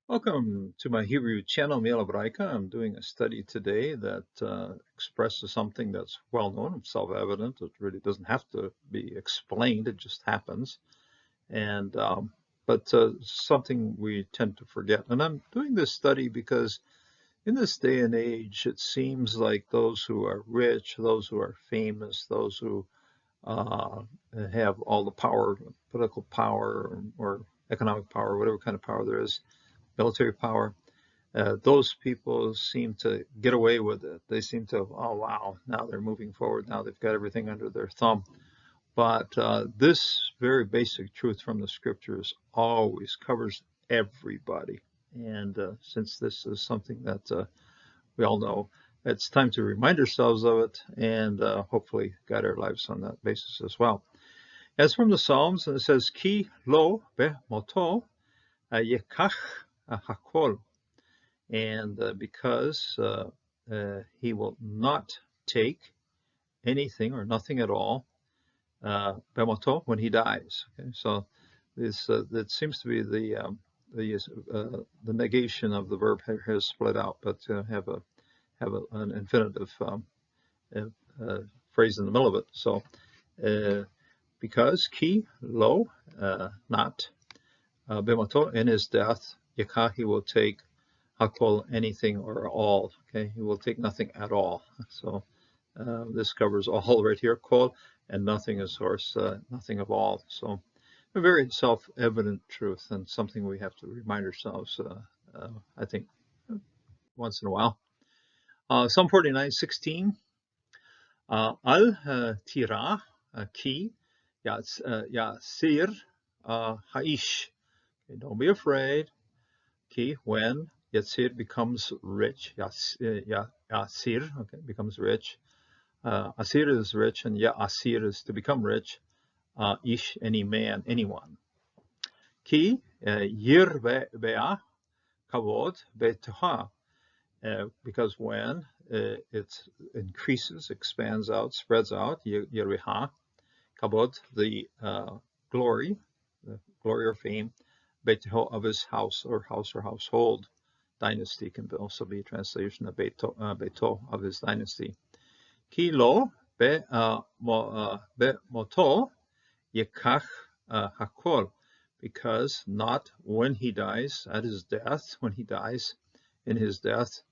Welcome to my Hebrew channel, Mila Braika. I'm doing a study today that expresses something that's well known, self-evident. It really doesn't have to be explained; it just happens. And but something we tend to forget. And I'm doing this study because in this day and age, it seems like those who are rich, those who are famous, those who uh, have all the power, political power, or economic power, whatever kind of power there is, military power, those people seem to get away with it. They seem to, oh wow, now they're moving forward. Now they've got everything under their thumb. But this very basic truth from the scriptures always covers everybody. And since this is something that we all know, it's time to remind ourselves of it and hopefully guide our lives on that basis as well. As from the Psalms, it says, Ki lo be moto yekach hakol, and because he will not take anything or nothing at all, bemoto, when he dies. Okay, so this that seems to be the negation of the verb here is split out, but have an infinitive uh, uh, phrase in the middle of it. So because ki lo, not bemoto, in his death, yakah, he will take hakol, anything or all. Okay, he will take nothing at all. So this covers all right here, kol, and nothing is source, nothing of all. So a very self-evident truth and something we have to remind ourselves, I think, once in a while. Psalm 49:16, al tira ki yasir haish. Okay, don't be afraid. Ki, when Yatsir becomes rich, Yasir, okay, becomes rich. Asir is rich, and Asir is to become rich. Ish, any man, anyone. Ki, Yir be'ah, kavod be'toha, because when it increases, expands out, spreads out, Yirbeha, kavod, the glory or fame, be'toho, of his house or household. Dynasty can also be a translation of beto, of his dynasty. Ki lo be moto yekach hakol, because not when he dies, at his death, when he dies in his death,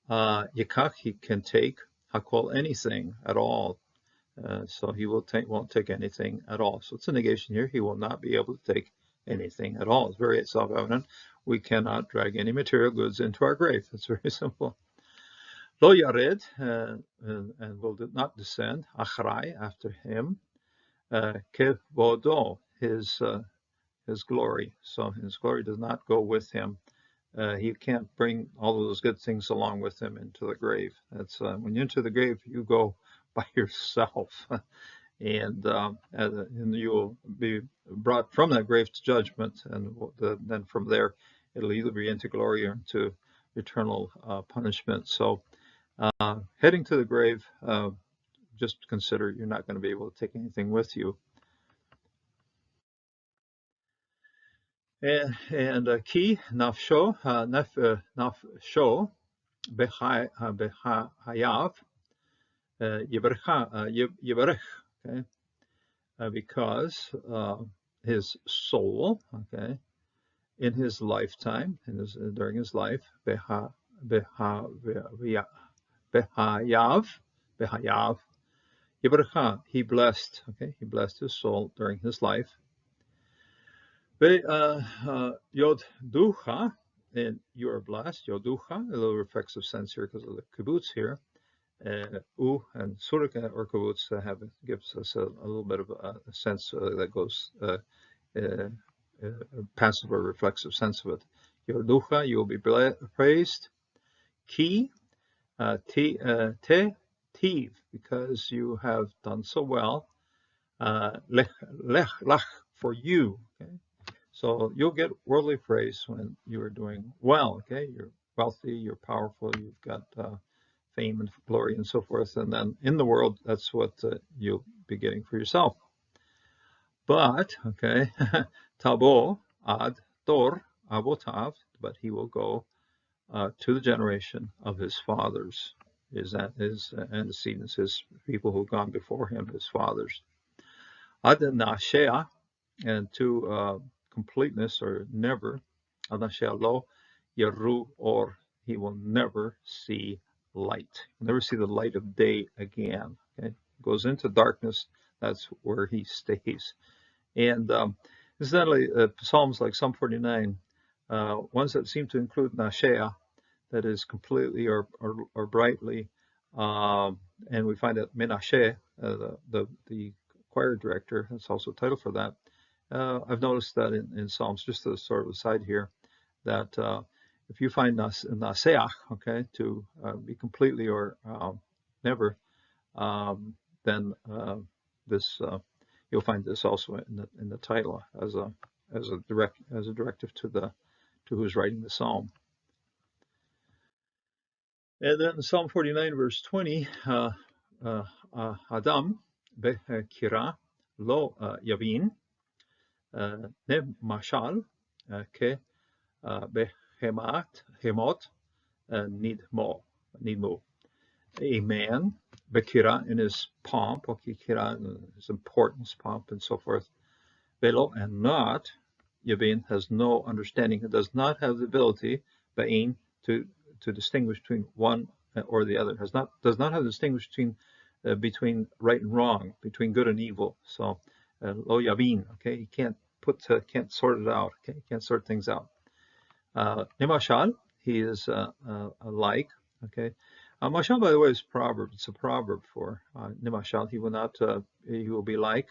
yekach, he can take hakol, anything at all. So he won't take anything at all. So it's a negation here. He will not be able to take anything at all. It's very self-evident. We cannot drag any material goods into our grave. It's very simple. Lo yared, and will not descend, achrai, after him, kevodo, his glory. So his glory does not go with him. He can't bring all of those good things along with him into the grave. That's when you enter the grave, you go by yourself. And you will be brought from that grave to judgment, and then from there, it'll either be into glory or into eternal punishment. So heading to the grave, just consider you're not going to be able to take anything with you. And ki nafsho, nafsho behayav yivarech, okay, because his soul, okay, in his lifetime, during his life, behayav, yivarcha, he blessed, okay, he blessed his soul during his life. Yod ducha, and you are blessed. Yod ducha, a little reflexive sense here because of the kibbutz here. U and surika or kibbutz gives us a little bit of a sense that goes passive or reflexive sense of it. Yod ducha, you will be praised. Ki te tiv, because you have done so well. Lech lach, for you. Okay. So you'll get worldly praise when you are doing well, okay? You're wealthy, you're powerful, you've got fame and glory and so forth. And then in the world, that's what you'll be getting for yourself. But, okay, tabo ad dor avotav, but he will go to the generation of his fathers, his antecedents, his people who've gone before him, his fathers. Adanashea, and to completeness or never, Adanashea lo yeru or, he will never see light. He'll never see the light of day again. Okay, goes into darkness. That's where he stays. And incidentally, Psalms like Psalm 49, ones that seem to include Nashea, that is completely or brightly, and we find that Menashe, the choir director, that's also a title for that. I've noticed that in Psalms, just as sort of a side here, that if you find Naseach, okay, to be completely or never, then this you'll find this also in the title as a directive to who's writing the psalm. And then Psalm 49, verse 20, Adam bekira lo yavin ne mashal ke hemot nidmo. A man, bekira, in his pomp, okay, kira, his importance, pomp, and so forth, velo, and not, yavin, has no understanding. It does not have the ability, ba'in, to distinguish between one or the other. Does not have to distinguish between right and wrong, between good and evil. So lo yavin, okay, he can't sort it out. Okay, he can't sort things out. Nimashal, he is like. Okay, mashal, by the way, is a proverb. It's a proverb for nimashal. He will not. He will be like.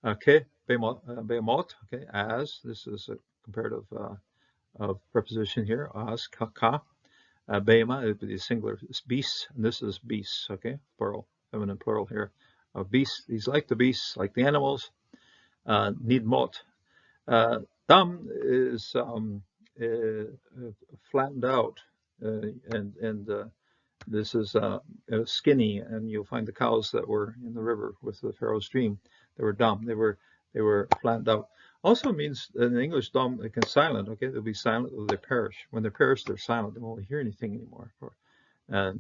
Okay, be'mot. Okay, as, this is a comparative of preposition here. As ka. Be'ema, it would be singular. It's beasts, and this is beasts. Okay, plural, feminine plural here. Beasts. He's like the beasts, like the animals. Nidmot. Dam is flattened out, and this is skinny, and you'll find the cows that were in the river with the Pharaoh's dream. They were dumb. They were flattened out. Also means in English, dumb, they can silent. Okay, they'll be silent or they perish. When they perish, they're silent. They won't hear anything anymore.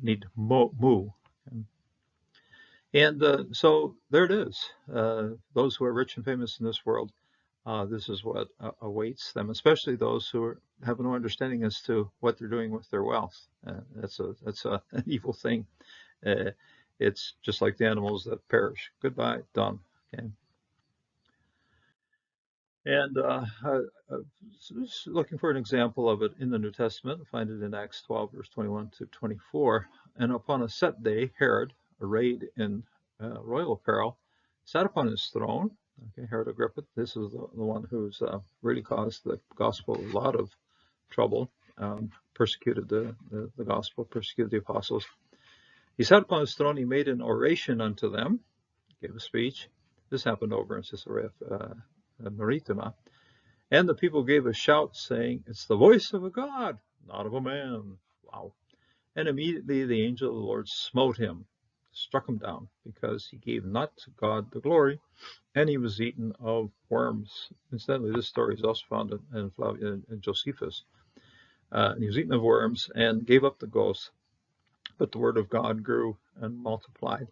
Need moo. And so there it is. Those who are rich and famous in this world, this is what awaits them, especially those who have no understanding as to what they're doing with their wealth. That's an evil thing. It's just like the animals that perish. Goodbye, done. Okay. And just looking for an example of it in the New Testament, find it in Acts 12, verse 21 to 24. And upon a set day, Herod, arrayed in royal apparel, sat upon his throne. Okay, Herod Agrippa, this is the one who's really caused the gospel a lot of trouble, persecuted the gospel, persecuted the apostles. He sat upon his throne, he made an oration unto them, gave a speech. This happened over in Caesarea Maritima. And the people gave a shout, saying, "It's the voice of a God, not of a man." Wow. And immediately the angel of the Lord smote him, struck him down, because he gave not to God the glory, and he was eaten of worms. Incidentally, this story is also found in Josephus. And he was eaten of worms and gave up the ghost, but the word of God grew and multiplied.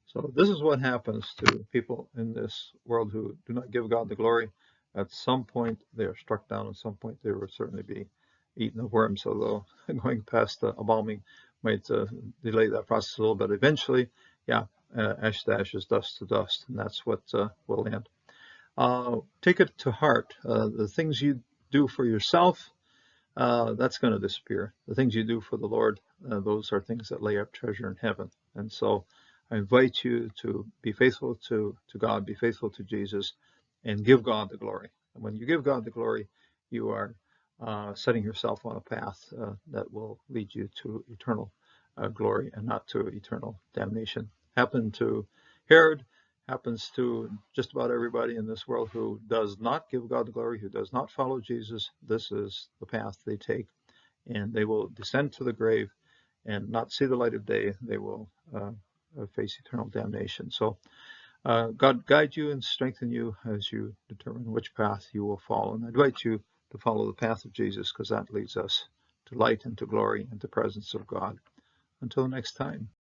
So this is what happens to people in this world who do not give God the glory. At some point, they are struck down. At some point, they will certainly be eaten of worms, although going past a embalming might delay that process a little bit. Eventually, yeah, ash to ashes, dust to dust, and that's what will end. Take it to heart. The things you do for yourself, that's going to disappear. The things you do for the Lord, those are things that lay up treasure in heaven. And so I invite you to be faithful to God, be faithful to Jesus, and give God the glory. And when you give God the glory, you are setting yourself on a path that will lead you to eternal glory and not to eternal damnation. Happened to Herod, happens to just about everybody in this world who does not give God the glory, who does not follow Jesus. This is the path they take, and they will descend to the grave and not see the light of day. They will face eternal damnation. So God guide you and strengthen you as you determine which path you will follow. And I invite you to follow the path of Jesus, because that leads us to light and to glory and to presence of God. Until next time.